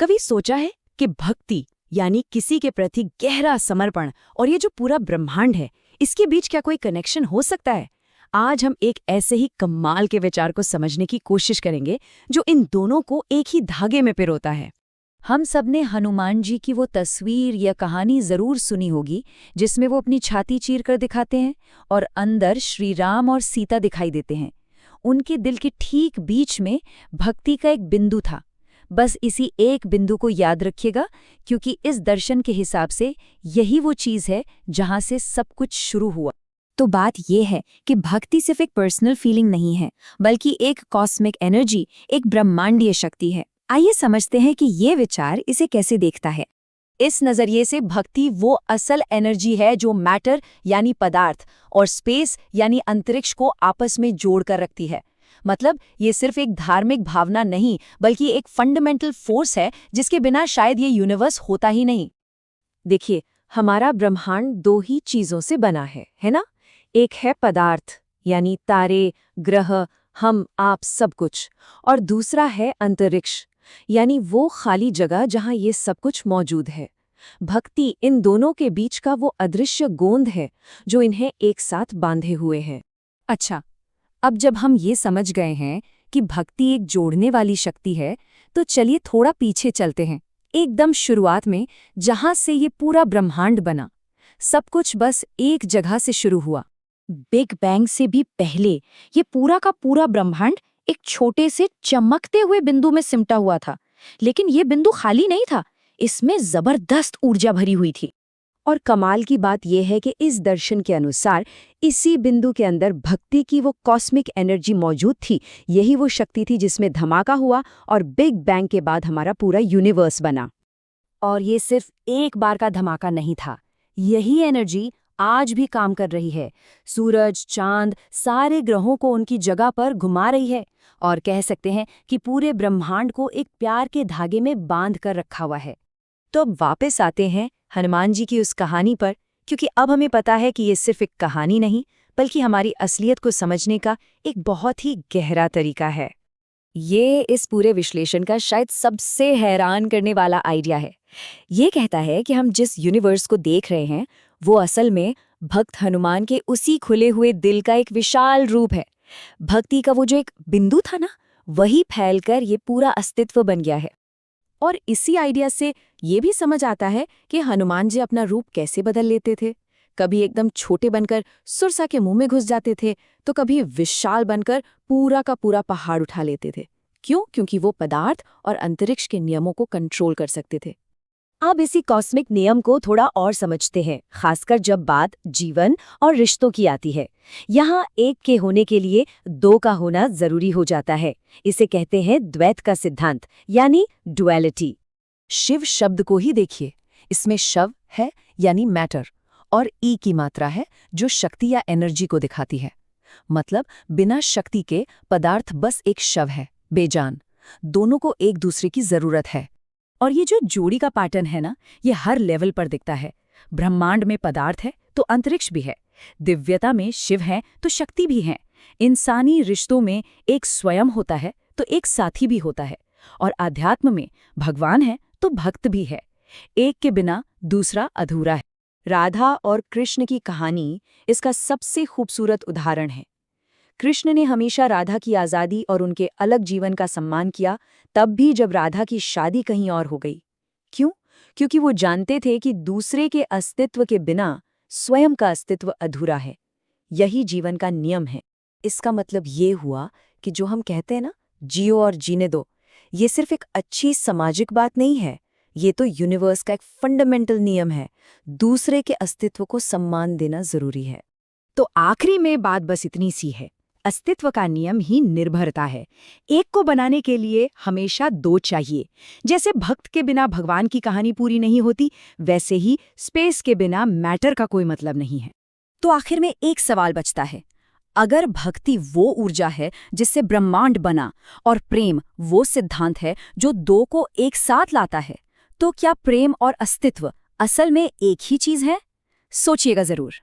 कभी सोचा है कि भक्ति यानी किसी के प्रति गहरा समर्पण और ये जो पूरा ब्रह्मांड है, इसके बीच क्या कोई कनेक्शन हो सकता है? आज हम एक ऐसे ही कमाल के विचार को समझने की कोशिश करेंगे जो इन दोनों को एक ही धागे में पिरोता है। हम सबने हनुमान जी की वो तस्वीर या कहानी जरूर सुनी होगी जिसमें वो अपनी छाती चीर कर दिखाते हैं और अंदर श्री राम और सीता दिखाई देते हैं। उनके दिल के ठीक बीच में भक्ति का एक बिंदु था। बस इसी एक बिंदु को याद रखिएगा, क्योंकि इस दर्शन के हिसाब से यही वो चीज है जहां से सब कुछ शुरू हुआ। तो बात यह है कि भक्ति सिर्फ एक पर्सनल फीलिंग नहीं है, बल्कि एक कॉस्मिक एनर्जी, एक ब्रह्मांडीय शक्ति है। आइए समझते हैं कि ये विचार इसे कैसे देखता है। इस नजरिए से भक्ति वो असल एनर्जी है जो मैटर यानी पदार्थ और स्पेस यानी अंतरिक्ष को आपस में जोड़कर रखती है। मतलब ये सिर्फ एक धार्मिक भावना नहीं, बल्कि एक फंडामेंटल फोर्स है जिसके बिना शायद ये यूनिवर्स होता ही नहीं। देखिए, हमारा ब्रह्मांड दो ही चीजों से बना है ना? एक है पदार्थ यानी तारे, ग्रह, हम, आप, सब कुछ, और दूसरा है अंतरिक्ष यानी वो खाली जगह जहां ये सब कुछ मौजूद है। भक्ति इन दोनों के बीच का वो अदृश्य गोंद है जो इन्हें एक साथ बांधे हुए है। अच्छा, अब जब हम ये समझ गए हैं कि भक्ति एक जोड़ने वाली शक्ति है, तो चलिए थोड़ा पीछे चलते हैं, एकदम शुरुआत में, जहां से ये पूरा ब्रह्मांड बना। सब कुछ बस एक जगह से शुरू हुआ। बिग बैंग से भी पहले ये पूरा का पूरा ब्रह्मांड एक छोटे से चमकते हुए बिंदु में सिमटा हुआ था। लेकिन ये बिंदु खाली नहीं था, इसमें जबरदस्त ऊर्जा भरी हुई थी। और कमाल की बात यह है कि इस दर्शन के अनुसार इसी बिंदु के अंदर भक्ति की वो कॉस्मिक एनर्जी मौजूद थी। यही वो शक्ति थी जिसमें धमाका हुआ और बिग बैंग के बाद हमारा पूरा यूनिवर्स बना। और ये सिर्फ एक बार का धमाका नहीं था, यही एनर्जी आज भी काम कर रही है। सूरज, चांद, सारे ग्रहों को उनकी जगह पर घुमा रही है और कह सकते हैं कि पूरे ब्रह्मांड को एक प्यार के धागे में बांध कर रखा हुआ है। तो अब वापस आते हैं हनुमान जी की उस कहानी पर, क्योंकि अब हमें पता है कि ये सिर्फ एक कहानी नहीं, बल्कि हमारी असलियत को समझने का एक बहुत ही गहरा तरीका है। ये इस पूरे विश्लेषण का शायद सबसे हैरान करने वाला आइडिया है। ये कहता है कि हम जिस यूनिवर्स को देख रहे हैं वो असल में भक्त हनुमान के उसी खुले हुए दिल का एक विशाल रूप है। भक्ति का वो जो एक बिंदु था ना, वही फैलकर ये पूरा अस्तित्व बन गया है। और इसी आइडिया से ये भी समझ आता है कि हनुमान जी अपना रूप कैसे बदल लेते थे। कभी एकदम छोटे बनकर सुरसा के मुंह में घुस जाते थे, तो कभी विशाल बनकर पूरा का पूरा पहाड़ उठा लेते थे। क्यों? क्योंकि वो पदार्थ और अंतरिक्ष के नियमों को कंट्रोल कर सकते थे। अब इसी कॉस्मिक नियम को थोड़ा और समझते हैं, खासकर जब बात जीवन और रिश्तों की आती है। यहाँ एक के होने के लिए दो का होना जरूरी हो जाता है। इसे कहते हैं द्वैत का सिद्धांत, यानी डुअलिटी। शिव शब्द को ही देखिए, इसमें शव है यानी मैटर और ई की मात्रा है जो शक्ति या एनर्जी को दिखाती है। मतलब बिना शक्ति के पदार्थ बस एक शव है, बेजान। दोनों को एक दूसरे की जरूरत है। और ये जो जोड़ी का पैटर्न है ना, ये हर लेवल पर दिखता है। ब्रह्मांड में पदार्थ है तो अंतरिक्ष भी है, दिव्यता में शिव है तो शक्ति भी है, इंसानी रिश्तों में एक स्वयं होता है तो एक साथी भी होता है, और आध्यात्म में भगवान है तो भक्त भी है। एक के बिना दूसरा अधूरा है। राधा और कृष्ण की कहानी इसका सबसे खूबसूरत उदाहरण है। कृष्ण ने हमेशा राधा की आज़ादी और उनके अलग जीवन का सम्मान किया, तब भी जब राधा की शादी कहीं और हो गई। क्यों? क्योंकि वो जानते थे कि दूसरे के अस्तित्व के बिना स्वयं का अस्तित्व अधूरा है। यही जीवन का नियम है। इसका मतलब ये हुआ कि जो हम कहते हैं ना, जियो और जीने दो, ये सिर्फ एक अच्छी सामाजिक बात नहीं है, ये तो यूनिवर्स का एक फंडामेंटल नियम है। दूसरे के अस्तित्व को सम्मान देना जरूरी है। तो आखिरी में बात बस इतनी सी है, अस्तित्व का नियम ही निर्भरता है। एक को बनाने के लिए हमेशा दो चाहिए। जैसे भक्त के बिना भगवान की कहानी पूरी नहीं होती, वैसे ही स्पेस के बिना मैटर का कोई मतलब नहीं है। तो आखिर में एक सवाल बचता है, अगर भक्ति वो ऊर्जा है जिससे ब्रह्मांड बना और प्रेम वो सिद्धांत है जो दो को एक साथ लाता है, तो क्या प्रेम और अस्तित्व असल में एक ही चीज है? सोचिएगा जरूर।